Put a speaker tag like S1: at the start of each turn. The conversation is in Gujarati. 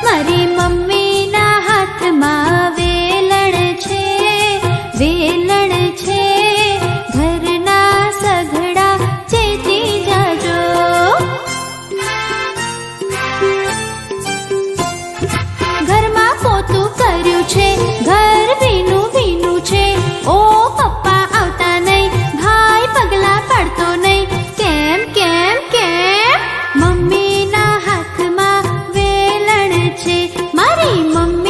S1: મારી મમ્મીના હાથમાં વેલણ છે, વેલણ છે. ઘરના સઘળા ચેતી જાજો. ઘરમાં પોતું કર્યું છે, ઘર ભીનું ભીનું છે. ઓ પપ્પા આવતા નહીં, ભાઈ પગલા પડતો નહીં. કેમ કેમ કેમ? મમ્મીના હાથમાં વેલણ છે, મારી મમ્મી